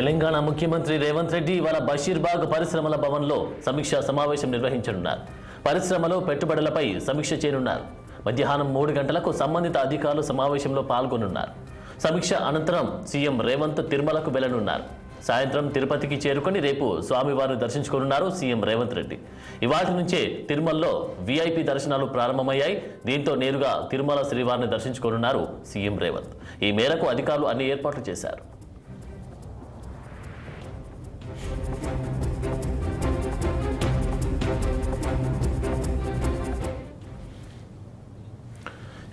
తెలంగాణ ముఖ్యమంత్రి రేవంత్ రెడ్డి ఇవాళ బషీర్బాగ్ పరిశ్రమల భవన్లో సమీక్షా సమావేశం నిర్వహించనున్నారు. పరిశ్రమలో పెట్టుబడులపై సమీక్ష చేయనున్నారు. మధ్యాహ్నం 3 గంటలకు సంబంధిత అధికారులు సమావేశంలో పాల్గొనున్నారు. సమీక్ష అనంతరం సీఎం రేవంత్ తిరుమలకు వెళ్లనున్నారు. సాయంత్రం తిరుపతికి చేరుకొని రేపు స్వామివారిని దర్శించుకోనున్నారు సీఎం రేవంత్ రెడ్డి. ఇవాటి నుంచే తిరుమలలో వీఐపీ దర్శనాలు ప్రారంభమయ్యాయి. దీంతో నేరుగా తిరుమల శ్రీవారిని దర్శించుకోనున్నారు సీఎం రేవంత్. ఈ మేరకు అధికారులు అన్ని ఏర్పాట్లు చేశారు.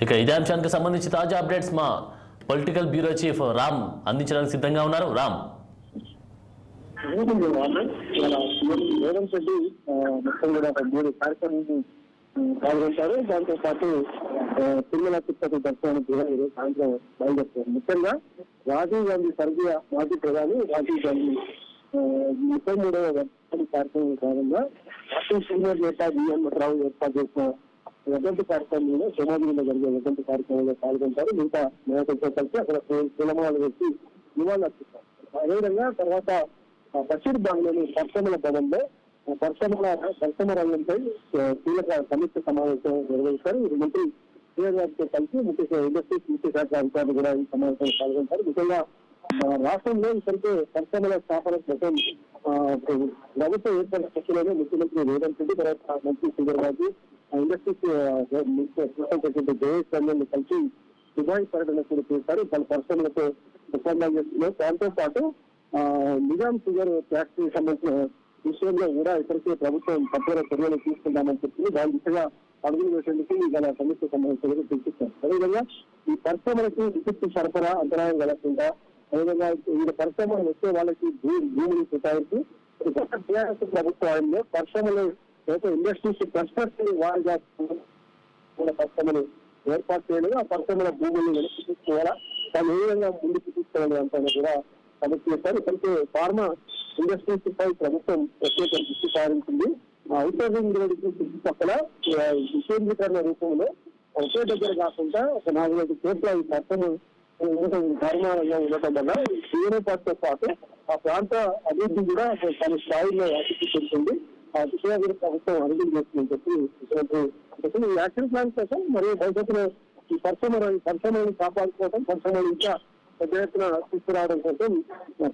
ఇక ఇదే అంశానికి సంబంధించి తాజా అప్డేట్స్ మా పొలిటికల్ బ్యూరో చీఫ్ రామ్ అందించడానికి సిద్ధంగా ఉన్నారు. రామ్, రేవంత్ రెడ్డి మొత్తం కూడా 3 కార్యక్రమాన్ని పాల్గొంటారు. దాంతో పాటు తిరుమల తిరుపతి దర్శనానికి కూడా ఈరోజు సాయంత్రం బయలుదేరుతారు. ముఖ్యంగా రాజీవ్ గాంధీ స్వర్గీయ మాజీ ప్రధాని రాజీవ్ గాంధీ 33వ వర్ధంతి కార్యక్రమం భాగంగా పార్టీ సీనియర్ నేత బిఎన్ రావు ఏర్పాటు చేసిన వర్ధంతి కార్యక్రమంలో సమాజంలో జరిగే వర్ధంతి కార్యక్రమంలో పాల్గొంటారు. మిగతా నాయకులతో కలిసి అక్కడ కులమాలు వేసి నివాళులు అర్పిస్తారు. అదేవిధంగా తర్వాత బషీర్బాగ్లోని పరిశ్రమల భవన్లో పరిశ్రమ రంగంపై కీలక సమీక్ష సమావేశం నిర్వహిస్తారు. ఈ మంత్రి గారితో కలిసి ఇండస్ట్రీస్ ముఖ్య శాఖ అధికారులు కూడా ఈ సమావేశంలో పాల్గొంటారు. ముఖ్యంగా రాష్ట్రంలో ఇప్పటికే పరిశ్రమల స్థాపన కోసం ప్రభుత్వం ఏర్పడిన చర్చలోనే ముఖ్యమంత్రి రేవంత్ రెడ్డి, తర్వాత మంత్రి శ్రీధర్బాబు, ఇండస్ట్రీస్ సెక్రటరీ జయేష్ రంజన్ కలిసి దుబాయ్ పర్యటన కూడా చేశారు. పలు పరిశ్రమలతో ఒప్పందాలు చేస్తున్నారు. దాంతో పాటు నిజాం షుగర్ ఫ్యాక్టరీ సంబంధించిన విషయంలో కూడా ఇప్పటికే ప్రభుత్వం తప్పని చర్యలు తీసుకుంటామని చెప్పింది. దాని దిశగా అడుగులు వేసేందుకు గల సమస్య సంబంధించిన చర్చిస్తారు. అదేవిధంగా ఈ పరిశ్రమలకు విద్యుత్ సరఫరా అంతరాయం కలగకుండా, అదేవిధంగా ఈ పరిశ్రమలు వచ్చే వాళ్ళకి భూమిని కేటాయించి టీఆర్ఎస్ ప్రభుత్వంలో పరిశ్రమలు ఇండస్ట్రీస్ కన్స్ట్రక్షన్ వారిగా పరిశ్రమలు ఏర్పాటు చేయలేదు. ఆ పరిశ్రమల భూములను వెనక్కి తీసుకోవాలా, దాన్ని ఏ విధంగా ముందుకు తీసుకోవాలి అంటే కూడా సమస్య చేశారు. ఇప్పటికే ఫార్మా ఇండస్ట్రీస్ పై ప్రభుత్వం ప్రత్యేక దృష్టి సారించింది. ఔట్సోర్సింగ్ చుట్టుపక్కల వికేంద్రీకరణ రూపంలో ఒకే దగ్గర కాకుండా ఒక 4-5 కోట్ల ఈ పరిశ్రమ ఫార్మా రంగం ఉండటం వల్ల జీవన పాటుతో పాటు ఆ ప్రాంత అభివృద్ధి కూడా తన స్థాయిలో ఆసక్తి చెందుతుంది. ఆ దిశగా కూడా ప్రభుత్వం అడుగులు చేస్తుందని చెప్పి ఈ యాక్షన్ ప్లాన్ కోసం మరియు భవిష్యత్తులో ఈ పరిశ్రమలను కాపాడుకోవడం, పరిశ్రమలు ఇంకా పెద్ద ఎత్తున తీసుకురావడం కోసం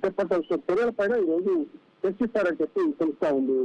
చేపట్టాల్సిన చర్యల పైన ఈ రోజు చర్చిస్తారని చెప్పి తెలుస్తా ఉంది.